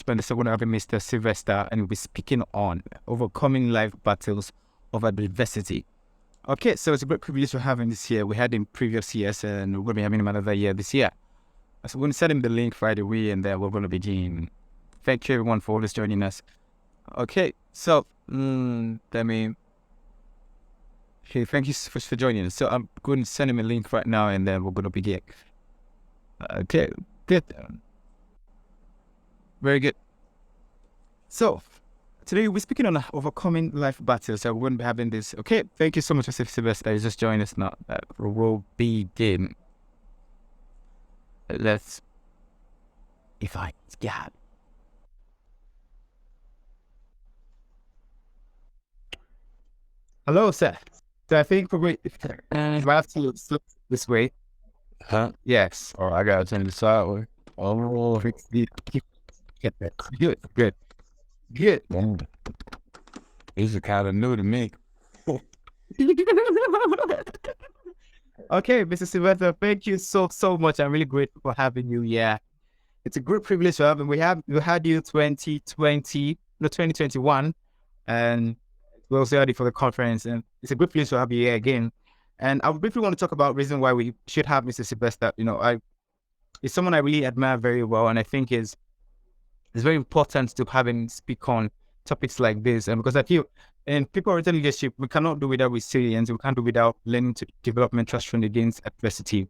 spend the second hour with Mr. Sylvester, and we'll be speaking on overcoming life battles of adversity. Okay, so it's a great privilege to have him this year. We had him previous years, and we're going to be having him another year this year. So we're going to send him the link right away, and then we're going to begin. Thank you, everyone, for always joining us. Okay, so, okay, thank you for joining us. So I'm going to send him a link right now, and then we're going to begin. Okay, good. Very good. So, today we're speaking on overcoming life battles. So we're going to be having this. Okay, thank you so much, Sylvester. You just joined us now. We'll begin. Let's. Yeah. Hello, sir. So I think we have to look this way. Huh? Yes. Oh, I gotta turn the sideways. Oh, Get that. Good. damn. These are kind of new to me. Okay, Mr. Sylvester, thank you so much. I'm really grateful for having you. Yeah, it's a great privilege to have you. We had you 2021, and we also had you for the conference, and it's a great privilege to have you here again. And I briefly want to talk about reason why we should have Mr. Sylvester. It's someone I really admire very well, and I think it's very important to have him speak on topics like this. And because I feel in people-oriented leadership, we cannot do without resilience. We can't do without learning to develop mental strength against adversity.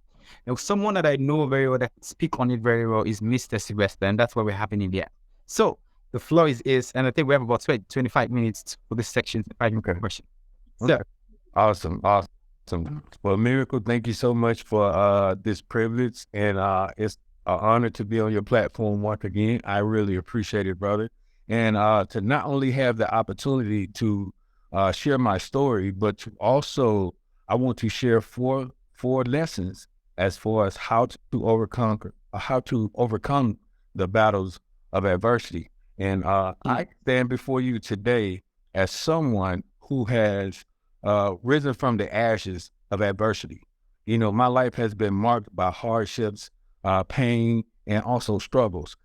Now, someone that I know very well that speak on it very well is Mr. Sylvester, and that's why we're having him here. So the floor is, and I think we have about 25 minutes for this section. Question. So, awesome. Well, Miracle, thank you so much for this privilege, and it's an honor to be on your platform once again. I really appreciate it, brother. And to not only have the opportunity to share my story, but to also, I want to share four lessons as far as how to overcome the battles of adversity. And I stand before you today as someone who has risen from the ashes of adversity. You know, my life has been marked by hardships, pain, and also struggles.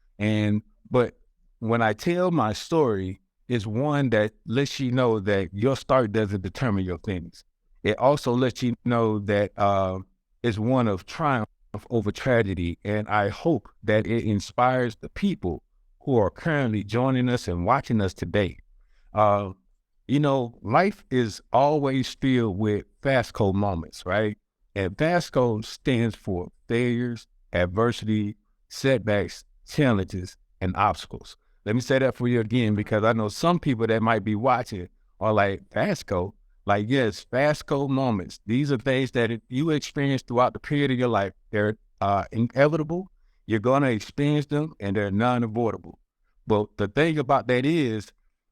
But when I tell my story, it's one that lets you know that your start doesn't determine your things. It also lets you know that it's one of triumph over tragedy. And I hope that it inspires the people who are currently joining us and watching us today. You know, life is always filled with FASCO moments, right? And FASCO stands for failures, adversity, setbacks, challenges, and obstacles. Let me say that for you again, because I know some people that might be watching are like, FASCO? Like, yes, FASCO moments. These are things that you experience throughout the period of your life. They're inevitable. You're going to experience them, and they're non-avoidable. But the thing about that is,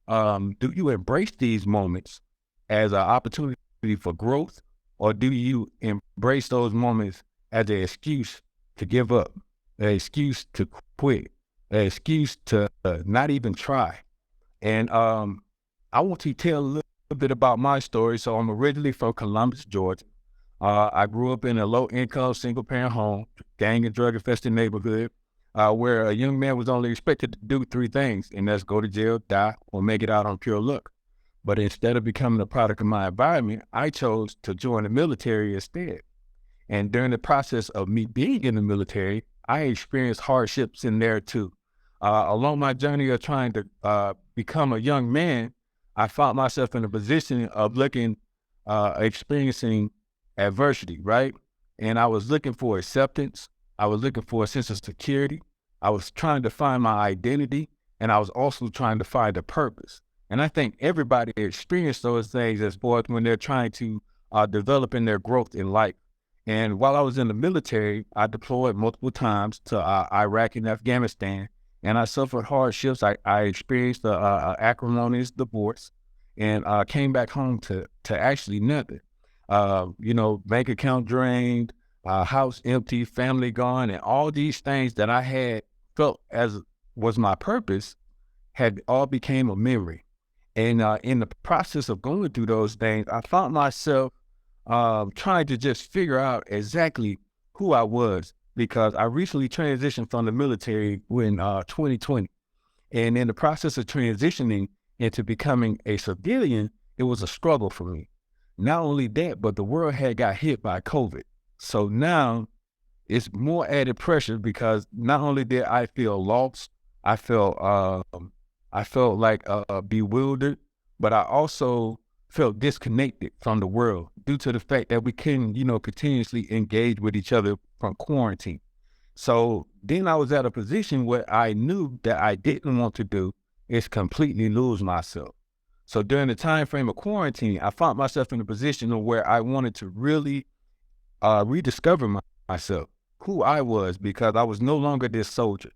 do you embrace these moments as an opportunity for growth, or do you embrace those moments as an excuse to give up, an excuse to quit, an excuse to not even try? And I want to tell a little bit about my story. So I'm originally from Columbus, Georgia. I grew up in a low-income, single-parent home, gang and drug-infested neighborhood, where a young man was only expected to do three things, and that's go to jail, die, or make it out on pure luck. But instead of becoming a product of my environment, I chose to join the military instead. And during the process of me being in the military, I experienced hardships in there too. Along my journey of trying to become a young man, I found myself in a position of experiencing adversity, right? And I was looking for acceptance. I was looking for a sense of security. I was trying to find my identity, and I was also trying to find a purpose. And I think everybody experienced those things as far as when they're trying to develop in their growth in life. And while I was in the military, I deployed multiple times to Iraq and Afghanistan, and I suffered hardships. I experienced acrimonious divorce, and came back home to actually nothing. Bank account drained, house empty, family gone, and all these things that I had felt as was my purpose had all became a memory. And in the process of going through those things, I found myself trying to just figure out exactly who I was, because I recently transitioned from the military in 2020. And in the process of transitioning into becoming a civilian, it was a struggle for me. Not only that, but the world had got hit by COVID. So now it's more added pressure because not only did I feel lost, I felt like bewildered, but I also felt disconnected from the world due to the fact that we couldn't, continuously engage with each other from quarantine. So then I was at a position where I knew that I didn't want to do is completely lose myself. So during the time frame of quarantine, I found myself in a position where I wanted to really rediscover myself, who I was, because I was no longer this soldier,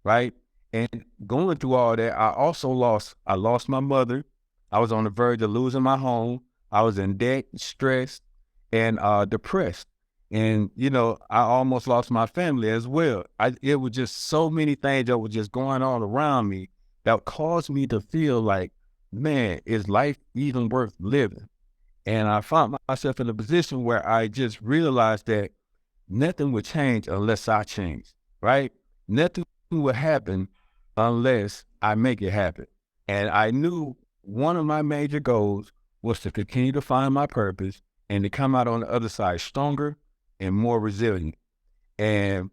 right? And going through all that, I lost my mother. I was on the verge of losing my home. I was in debt, stressed, and depressed. And, I almost lost my family as well. It was just so many things that were just going on around me that caused me to feel like, man, is life even worth living? And I found myself in a position where I just realized that nothing would change unless I change, right? Nothing would happen unless I make it happen. And I knew one of my major goals was to continue to find my purpose and to come out on the other side stronger and more resilient. And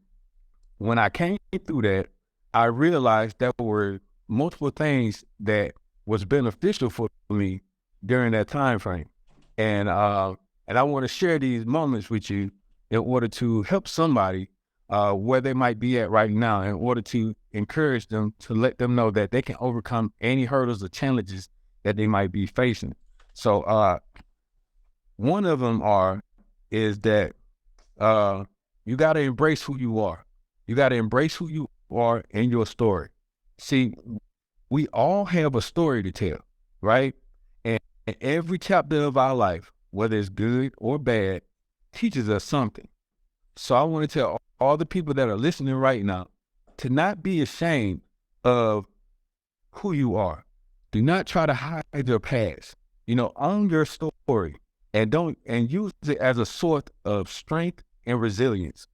when I came through that, I realized there were multiple things that was beneficial for me during that time frame. And I want to share these moments with you in order to help somebody where they might be at right now, in order to encourage them, to let them know that they can overcome any hurdles or challenges that they might be facing. So one of them is that you got to embrace who you are. You got to embrace who you are in your story. See, we all have a story to tell, right? And every chapter of our life, whether it's good or bad, teaches us something. So I want to tell all the people that are listening right now to not be ashamed of who you are. Do not try to hide your past. Own your story and use it as a source of strength and resilience.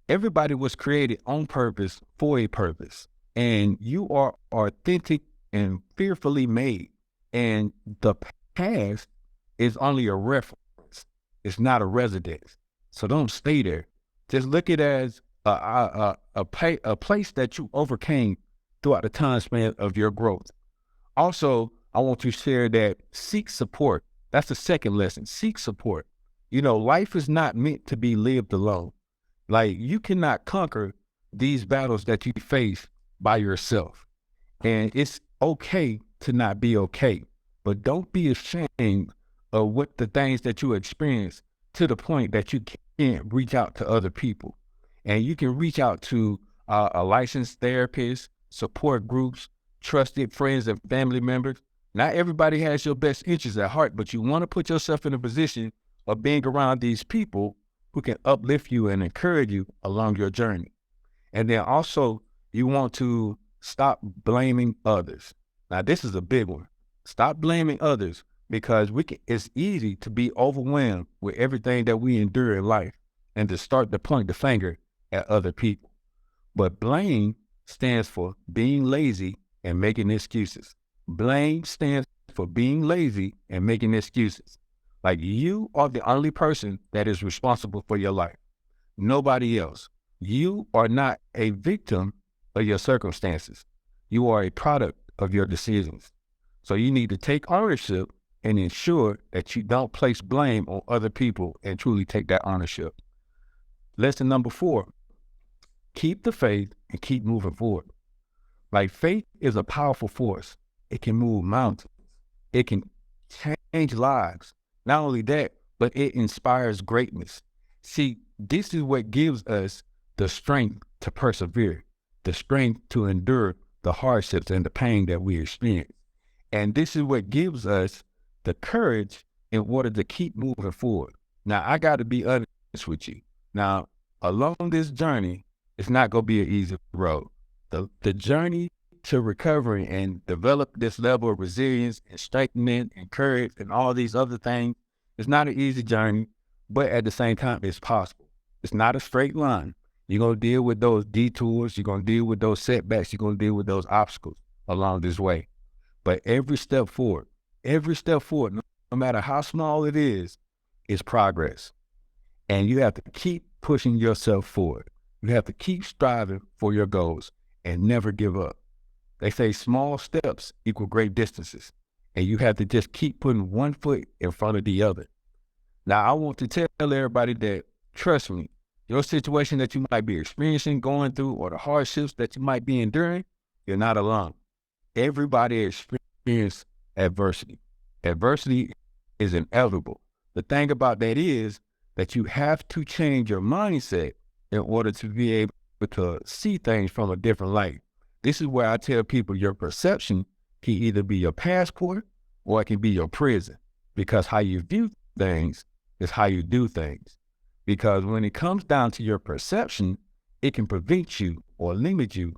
Everybody was created on purpose for a purpose, and you are authentic and fearfully made. And the past is only a reference. It's not a residence. So don't stay there. Just look at it as a place that you overcame throughout the time span of your growth. Also, I want to share that seek support. That's the second lesson. Seek support. Life is not meant to be lived alone. Like, you cannot conquer these battles that you face by yourself. And it's okay to not be okay, but don't be ashamed of what the things that you experience to the point that you can't reach out to other people. And you can reach out to a licensed therapist, support groups, trusted friends and family members. Not everybody has your best interests at heart, but you want to put yourself in a position of being around these people who can uplift you and encourage you along your journey. And then also, you want to stop blaming others. Now, this is a big one. Stop blaming others, because it's easy to be overwhelmed with everything that we endure in life and to start to point the finger at other people. But blame stands for being lazy and making excuses. Blame stands for being lazy and making excuses. Like, you are the only person that is responsible for your life. Nobody else. You are not a victim of your circumstances. You are a product of your decisions. So you need to take ownership and ensure that you don't place blame on other people and truly take that ownership. Lesson number 4, keep the faith and keep moving forward. Like, faith is a powerful force. It can move mountains. It can change lives. Not only that, but it inspires greatness. See, this is what gives us the strength to persevere, the strength to endure the hardships and the pain that we experience. And this is what gives us the courage in order to keep moving forward. Now, I got to be honest with you. Now, along this journey, it's not going to be an easy road. The journey to recovery and develop this level of resilience and strengthening and courage and all these other things, it's not an easy journey, but at the same time, it's possible. It's not a straight line. You're going to deal with those detours. You're going to deal with those setbacks. You're going to deal with those obstacles along this way. But every step forward, no matter how small it is progress. And you have to keep pushing yourself forward. You have to keep striving for your goals and never give up. They say small steps equal great distances. And you have to just keep putting one foot in front of the other. Now, I want to tell everybody that, trust me, your situation that you might be experiencing, going through, or the hardships that you might be enduring, you're not alone. Everybody experiences adversity. Adversity is inevitable. The thing about that is that you have to change your mindset in order to be able to see things from a different light. This is where I tell people your perception can either be your passport or it can be your prison, because how you view things is how you do things. Because when it comes down to your perception, it can prevent you or limit you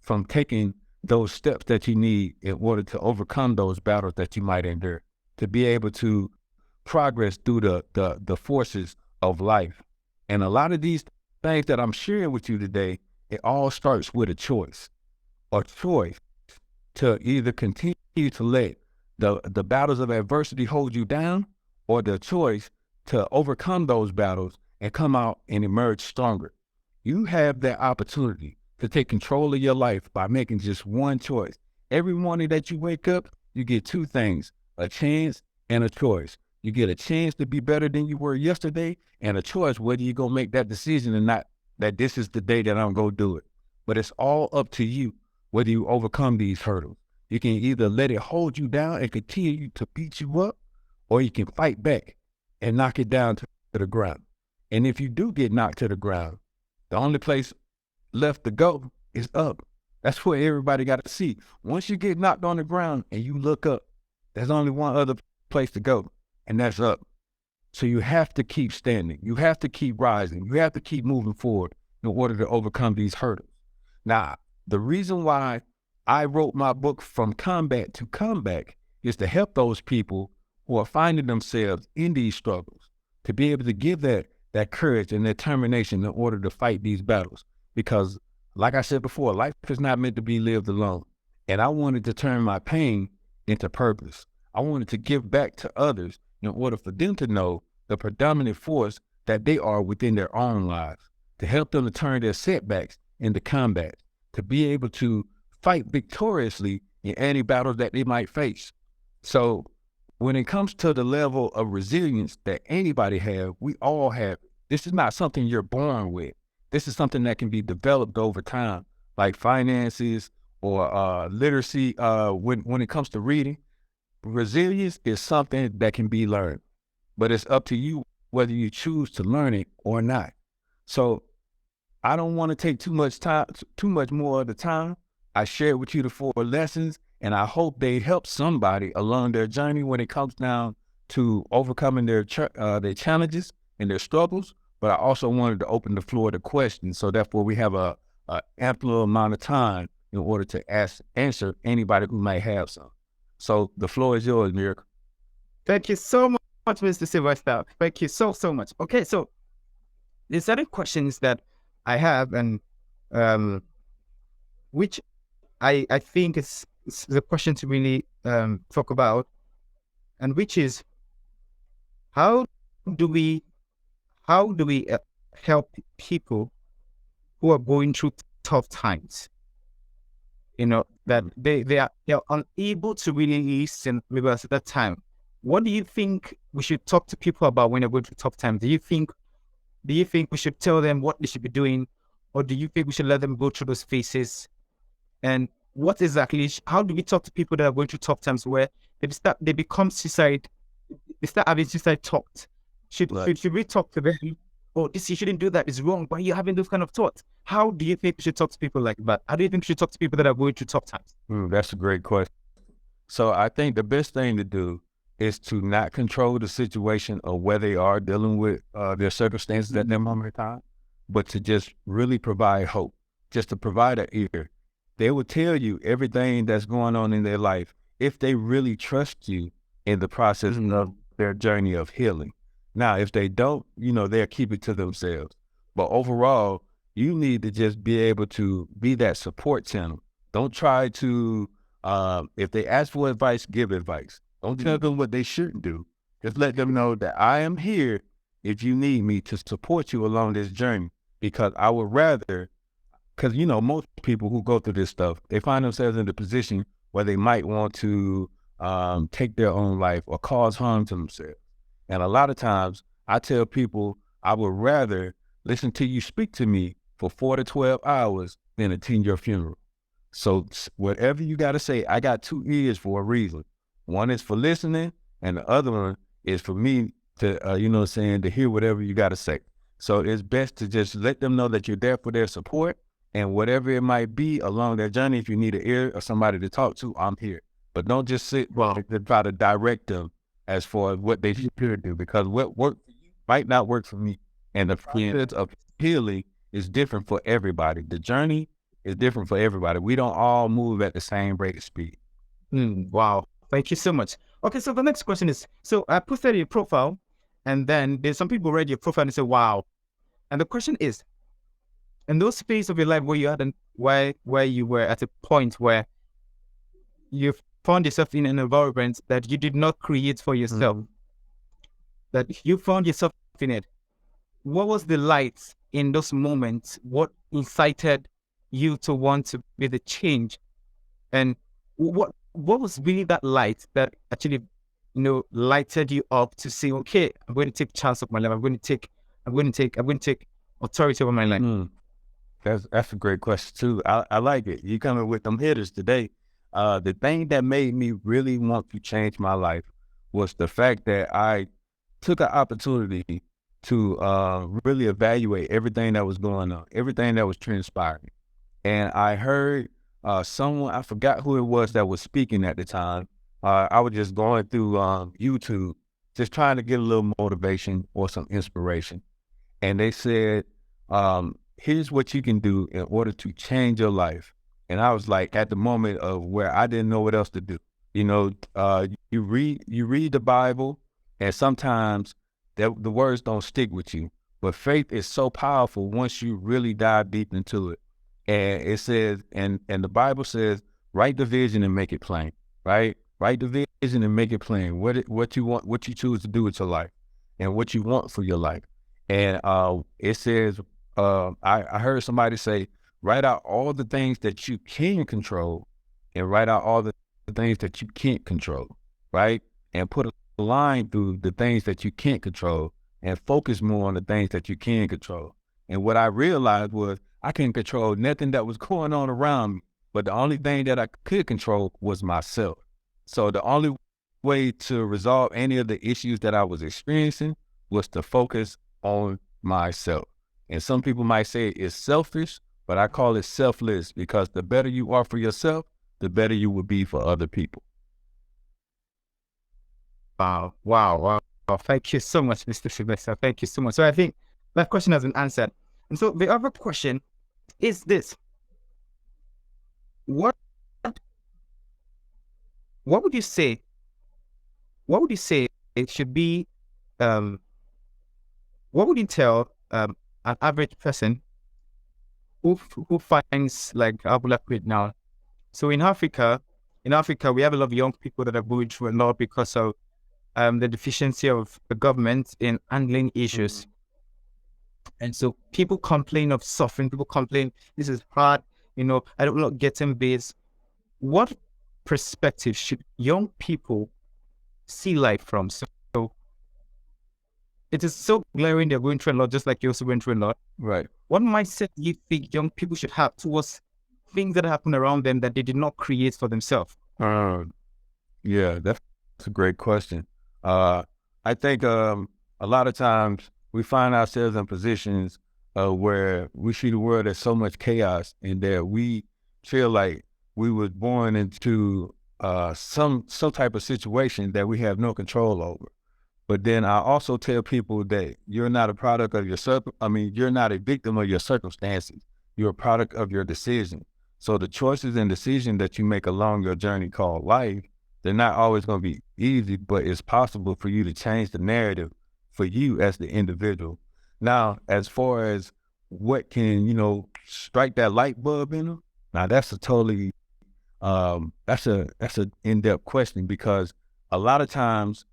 from taking those steps that you need in order to overcome those battles that you might endure, to be able to progress through the forces of life. And a lot of these things that I'm sharing with you today, it all starts with a choice to either continue to let the battles of adversity hold you down, or the choice to overcome those battles and come out and emerge stronger. You have that opportunity to take control of your life by making just one choice. Every morning that you wake up, you get two things, a chance and a choice. You get a chance to be better than you were yesterday, and a choice whether you're going to make that decision or not, that this is the day that I'm going to do it. But it's all up to you whether you overcome these hurdles. You can either let it hold you down and continue to beat you up, or you can fight back and knock it down to the ground. And if you do get knocked to the ground, the only place left to go is up. That's what everybody got to see. Once you get knocked on the ground and you look up, there's only one other place to go, and that's up. So you have to keep standing. You have to keep rising. You have to keep moving forward in order to overcome these hurdles. Now, the reason why I wrote my book, From Combat to Comeback, is to help those people who are finding themselves in these struggles, to be able to give that courage and determination in order to fight these battles. Because, like I said before, life is not meant to be lived alone. And I wanted to turn my pain into purpose. I wanted to give back to others in order for them to know the predominant force that they are within their own lives, to help them to turn their setbacks into combat, to be able to fight victoriously in any battles that they might face. So when it comes to the level of resilience that anybody have, we all have. This is not something you're born with. This is something that can be developed over time, like finances or literacy. When it comes to reading, resilience is something that can be learned, but it's up to you whether you choose to learn it or not. So I don't want to take too much more of the time. I shared with you the 4 lessons, and I hope they help somebody along their journey when it comes down to overcoming their challenges and their struggles. But I also wanted to open the floor to questions, so therefore we have a ample amount of time in order to answer anybody who might have some. So the floor is yours, Miracle. Thank you so much, Mr. Sylvester. Thank you so much. Okay, so there's certain questions that I have, and which I think is the question to really talk about, and which is how do we help people who are going through tough times? You know, that they are unable to really listen maybe at that time. What do you think we should talk to people about when they're going through tough times? Do you think we should tell them what they should be doing, or do you think we should let them go through those phases? And what exactly? How do we talk to people that are going through tough times where they become suicide? They start having suicide thoughts. Should we talk to them? Oh, you shouldn't do that. It's wrong. Why are you having those kind of thoughts? How do you think we should talk to people like that? How do you think we should talk to people that are going through tough times? That's a great question. So I think the best thing to do is to not control the situation of where they are dealing with their circumstances at that moment in time, but to just really provide hope, just to provide an ear. They will tell you everything that's going on in their life if they really trust you in the process of their journey of healing. Now, if they don't, they'll keep it to themselves. But overall, You need to just be able to be that support channel. Don't try to, if they ask for advice, give advice. Don't tell them what they shouldn't do. Just let them know that I am here if you need me to support you along this journey, because I would rather, because, you know, most people who go through this stuff, they find themselves in the position where they might want to take their own life or cause harm to themselves. And a lot of times I tell people I would rather listen to you speak to me for 4 to 12 hours than attend your funeral. So whatever you got to say, I got 2 ears for a reason. One is for listening, and the other one is for me to, you know what I'm saying, to hear whatever you got to say. So it's best to just let them know that you're there for their support, and whatever it might be along their journey, if you need an ear or somebody to talk to, I'm here. But don't just sit and try to direct them as far as what they should do, because what worked for you might not work for me. And the process of healing is different for everybody. The journey is different for everybody. We don't all move at the same rate of speed. Wow. Thank you so much. Okay, so the next question is, so I posted your profile, and then there's some people read your profile and say, wow. And the question is, in those phases of your life where you had where you were at a point where you found yourself in an environment that you did not create for yourself, that you found yourself in it, what was the light in those moments? What incited you to want to be the change? And what was really that light that actually, you know, lighted you up to say, okay, I'm going to take chance of my life. I'm going to take authority over my life. That's a great question too. I like it. You coming with them hitters today. The thing that made me really want to change my life was the fact that I took an opportunity to really evaluate everything that was going on, everything that was transpiring. And I heard someone, I forgot who it was that was speaking at the time. I was just going through YouTube, just trying to get a little motivation or some inspiration. And they said, here's what you can do in order to change your life. And I was like, at the moment of where I didn't know what else to do. You know, you read the Bible, and sometimes the words don't stick with you. But faith is so powerful once you really dive deep into it. And it says, and the Bible says, write the vision and make it plain, right? Write the vision and make it plain. What you want, what you choose to do with your life, and what you want for your life. And it says, I heard somebody say, write out all the things that you can control, and write out all the things that you can't control, right? And put a line through the things that you can't control, and focus more on the things that you can control. And what I realized was I couldn't control nothing that was going on around me, but the only thing that I could control was myself. So the only way to resolve any of the issues that I was experiencing was to focus on myself. And some people might say it's selfish, but I call it selfless, because the better you are for yourself, the better you will be for other people. Wow. Thank you so much, Mr. Sylvester. Thank you so much. So I think that question has been answered. And so the other question is this. What would you say? What would you say it should be? What would you tell an average person who finds, like, I'll put it now. So in Africa, we have a lot of young people that are going through a lot because of the deficiency of the government in handling issues. And so people complain of suffering. People complain, this is hard. You know, I don't know, getting this. What perspective should young people see life from? So it is so glaring they're going through a lot, just like you also went through a lot. Right. What mindset do you think young people should have towards things that happen around them that they did not create for themselves? Yeah, that's a great question. I think a lot of times we find ourselves in positions where we see the world as so much chaos, and that we feel like we was born into some type of situation that we have no control over. But then I also tell people that you're not a product of you're not a victim of your circumstances. You're a product of your decision. So the choices and decisions that you make along your journey called life, they're not always going to be easy, but it's possible for you to change the narrative for you as the individual. Now, as far as what can, strike that light bulb in them? Now that's a totally that's a in-depth question, because a lot of times,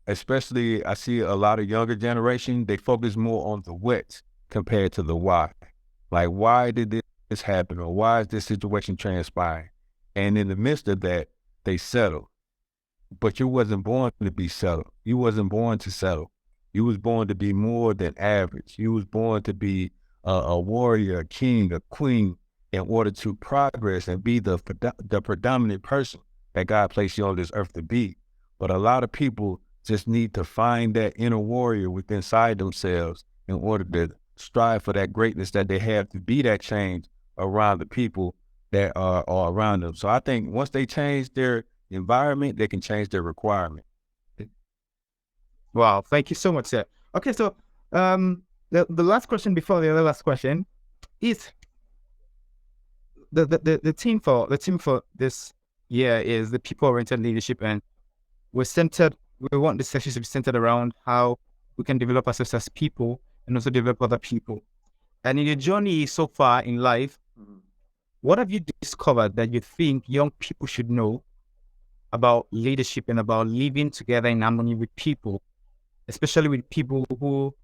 especially I see a lot of younger generation, they focus more on the what compared to the why. Like, why did this happen, or why is this situation transpiring? And in the midst of that, they settle. But you wasn't born to be settled. You wasn't born to settle. You was born to be more than average. You was born to be a warrior, a king, a queen, in order to progress and be the predominant person that God placed you on this earth to be. But a lot of people just need to find that inner warrior within inside themselves in order to strive for that greatness that they have, to be that change around the people that are around them. So I think once they change their environment, they can change their requirement. Wow, thank you so much, sir. Okay, so the last question before the other last question is the team for this year is the people-oriented leadership, and we want the sessions to be centered around how we can develop ourselves as people and also develop other people. And in your journey so far in life, what have you discovered that you think young people should know about leadership and about living together in harmony with people, especially with people who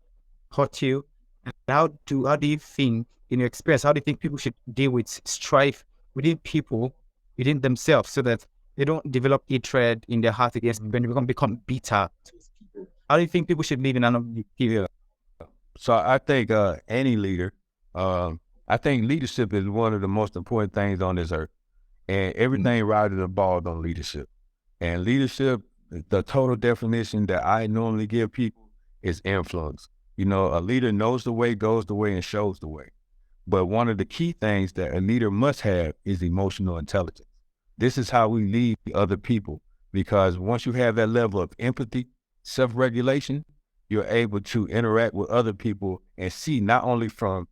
hurt you? And how do you think, in your experience, how do you think people should deal with strife within people, within themselves, so that they don't develop hatred in their heart against when they become bitter? How do you think people should live in harmony with people? So I think any leader, I think leadership is one of the most important things on this earth, and everything rides and falls on leadership. And leadership, the total definition that I normally give people is influence. A leader knows the way, goes the way, and shows the way. But one of the key things that a leader must have is emotional intelligence. This is how we lead other people, because once you have that level of empathy, self-regulation, you're able to interact with other people and see not only from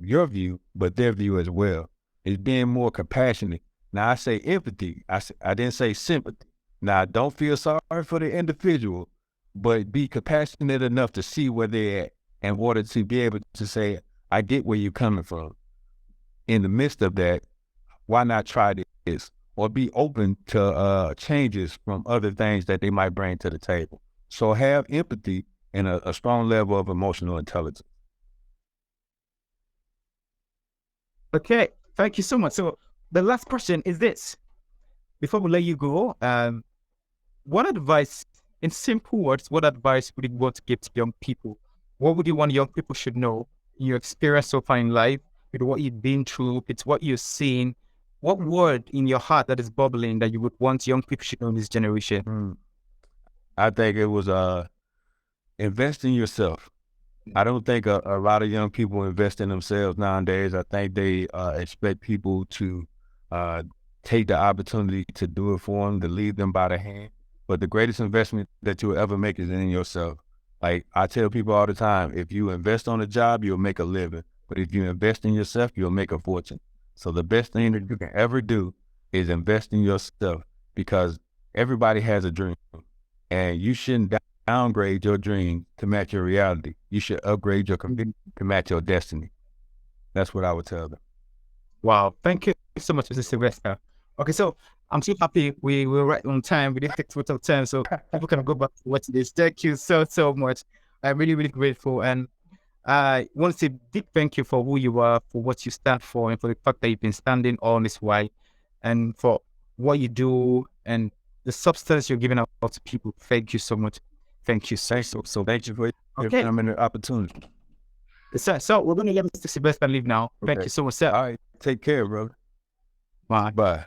your view, but their view as well. It's being more compassionate. Now, I say empathy. I didn't say sympathy. Now, don't feel sorry for the individual, but be compassionate enough to see where they're at in order to be able to say, I get where you're coming from. In the midst of that, why not try this? Or be open to changes from other things that they might bring to the table. So have empathy and a strong level of emotional intelligence. Okay, thank you so much. So the last question is this. Before we let you go, what advice, in simple words, what advice would you want to give to young people? What would you want young people should know in your experience so far in life, with what you've been through, it's what you've seen? What word in your heart that is bubbling that you would want young people should know in this generation? I think it was invest in yourself. I don't think a lot of young people invest in themselves nowadays. I think they expect people to take the opportunity to do it for them, to lead them by the hand. But the greatest investment that you'll ever make is in yourself. Like I tell people all the time, if you invest on a job, you'll make a living. But if you invest in yourself, you'll make a fortune. So the best thing that you can ever do is invest in yourself, because everybody has a dream, and you shouldn't downgrade your dream to match your reality. You should upgrade your conviction to match your destiny. That's what I would tell them. Wow, thank you so much, Mr. Sylvester. Okay, so I'm so happy we were right on time. We didn't take too much time, so people can go back to watch this. Thank you so much. I'm really, really grateful, and I want to say big thank you for who you are, for what you stand for, and for the fact that you've been standing all this while, and for what you do and the substance you're giving out to people. Thank you so much. Thank you so. Thank you for giving me the opportunity. So we're going to let Mr. Sylvester leave now. Thank you so much, sir. All right, take care, brother. Bye. Bye.